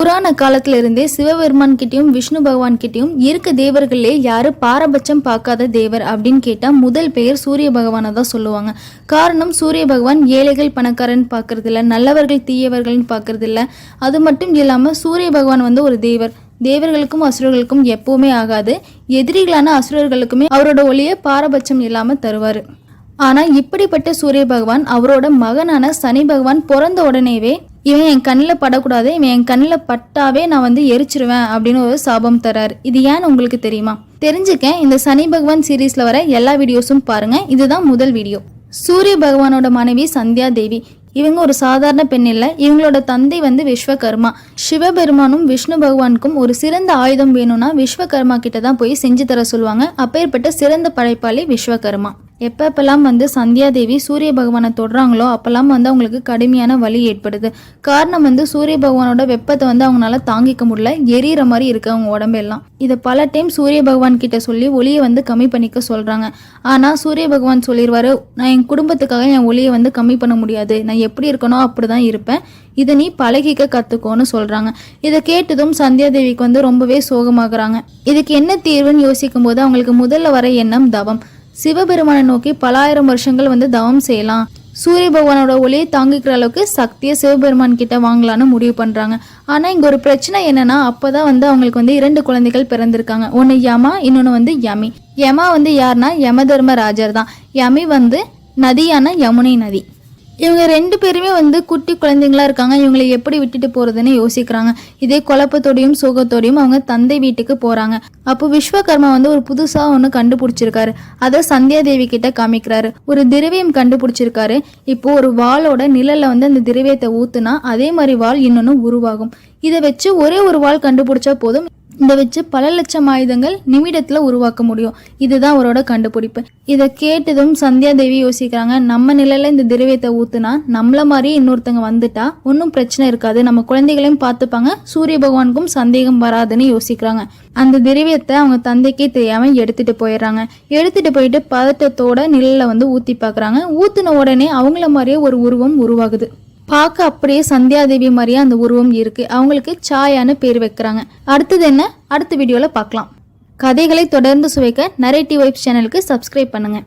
புராண காலத்துல இருந்தே சிவபெருமான் கிட்டையும் விஷ்ணு பகவான் கிட்டையும் இருக்க தேவர்களே யாரு பாரபட்சம் பார்க்காத தேவர் அப்படின்னு கேட்டா முதல் பெயர் சூரிய பகவானை தான் சொல்லுவாங்க. காரணம் சூரிய பகவான் ஏழைகள் பணக்காரன் பார்க்கறது இல்ல, நல்லவர்கள் தீயவர்கள்னு பார்க்கறது இல்ல. அது மட்டும் இல்லாம சூரிய பகவான் வந்து ஒரு தேவர். தேவர்களுக்கும் அசுரர்களுக்கும் எப்பவுமே ஆகாது. எதிரிகளான அசுரர்களுக்குமே அவரோட ஒளியை பாரபட்சம் இல்லாம தருவாரு. ஆனா இப்படிப்பட்ட சூரிய பகவான் அவரோட மகனான சனி பகவான் பிறந்த உடனேவே இவன் என் கண்ணில் படக்கூடாது, இவன் என் கண்ணில் பட்டாவே நான் வந்து எரிச்சிருவேன் அப்படின்னு ஒரு சாபம் தராரு. இது ஏன்னு உங்களுக்கு தெரியுமா? தெரிஞ்சுக்க இந்த சனி பகவான் சீரீஸ்ல வர எல்லா வீடியோஸும் பாருங்க. இதுதான் முதல் வீடியோ. சூரிய பகவானோட மனைவி சந்தியா தேவி. இவங்க ஒரு சாதாரண பெண் இல்லை. இவங்களோட தந்தை வந்து விஸ்வகர்மா. சிவபெருமானும் விஷ்ணு பகவானுக்கும் ஒரு சிறந்த ஆயுதம் வேணும்னா விஸ்வகர்மா கிட்ட தான் போய் செஞ்சு தர சொல்லுவாங்க. அப்பேற்பட்ட சிறந்த படைப்பாளி விஸ்வகர்மா. எப்பெல்லாம் வந்து சந்தியா தேவி சூரிய பகவானை தொடுறாங்களோ அப்பெல்லாம் வந்து அவங்களுக்கு கடுமையான வலி ஏற்படுது. காரணம் வந்து சூரிய பகவானோட வெப்பத்தை வந்து அவங்களால தாங்கிக்க முடியல, எரியிற மாதிரி இருக்கு அவங்க உடம்பெல்லாம். இதை பல டைம் சூரிய பகவான் கிட்ட சொல்லி ஒளியை வந்து கம்மி பண்ணிக்க சொல்றாங்க. ஆனா சூரிய பகவான் சொல்லிடுவாரு, நான் என் குடும்பத்துக்காக என் ஒளியை வந்து கம்மி பண்ண முடியாது, நான் எப்படி இருக்கணும் அப்படிதான் இருப்பேன், இதை நீ பழகிக்க கத்துக்கோன்னு சொல்றாங்க. இதை கேட்டதும் சந்தியா தேவிக்கு வந்து ரொம்பவே சோகமாகறாங்க. இதுக்கு என்ன தீர்வுன்னு யோசிக்கும் போது அவங்களுக்கு முதல்ல வர எண்ணம் தவம். சிவபெருமானை நோக்கி பல ஆயிரம் வருஷங்கள் வந்து தவம் செய்யலாம், சூரிய பகவானோட ஒளியை தாங்கிக்கிற அளவுக்கு சக்தியை சிவபெருமான் கிட்ட வாங்கலான்னு முடிவு பண்றாங்க. ஆனா இங்க ஒரு பிரச்சனை என்னன்னா, அப்பதான் வந்து அவங்களுக்கு வந்து 2 குழந்தைகள் பிறந்திருக்காங்க. ஒன்னு யமா, இன்னொன்னு வந்து யமி. யமா வந்து யாருன்னா யமதர்ம ராஜர் தான். யமி வந்து நதியான யமுனை நதி. இவங்க 2 பேருமே வந்து குட்டி குழந்தைங்களா இருக்காங்க. இவங்களை எப்படி விட்டுட்டு போறதுன்னு யோசிக்கிறாங்க. இதே குழப்பத்தோடையும் சோகத்தோடையும் அவங்க தந்தை வீட்டுக்கு போறாங்க. அப்போ விஸ்வகர்மா வந்து ஒரு புதுசா ஒண்ணு கண்டுபிடிச்சிருக்காரு. அதை சந்தியா தேவி கிட்ட காமிக்கிறாரு. ஒரு திரவியம் கண்டுபிடிச்சிருக்காரு. இப்போ ஒரு வாளோட நிழல்ல வந்து அந்த திரவியத்தை ஊத்துனா அதே மாதிரி வாள் இன்னொன்னு உருவாகும். இதை வச்சு ஒரே ஒரு வாள் கண்டுபிடிச்சா போதும். இதை வச்சு பல லட்சம் ஆயுதங்கள் நிமிடத்துல உருவாக்க முடியும். இதுதான் அவரோட கண்டுபிடிப்பு. இதை கேட்டதும் சந்தியா தேவி யோசிக்கிறாங்க, நம்ம நிலையில இந்த திரவியத்தை ஊத்துனா நம்மள மாதிரி இன்னொருத்தங்க வந்துட்டா ஒன்றும் பிரச்சனை இருக்காது, நம்ம குழந்தைகளையும் பார்த்துப்பாங்க, சூரிய பகவானுக்கும் சந்தேகம் வராதுன்னு யோசிக்கிறாங்க. அந்த திரவியத்தை அவங்க தந்தைக்கே தெரியாம எடுத்துட்டு போயிடுறாங்க. எடுத்துட்டு போயிட்டு பதட்டத்தோட நிழல்ல வந்து ஊத்தி பாக்குறாங்க. ஊத்துன உடனே அவங்கள மாதிரியே ஒரு உருவம் உருவாகுது. பார்க்க அப்படியே சந்தியாதேவி மாதிரியே அந்த உருவம் இருக்கு. அவங்களுக்கு சாயான்னு பேர் வைக்கிறாங்க. அடுத்தது என்ன, அடுத்த வீடியோல பார்க்கலாம். கதைகளை தொடர்ந்து சுவைக்க நரேட்டிவ் வைப்ஸ் சேனலுக்கு சப்ஸ்கிரைப் பண்ணுங்க.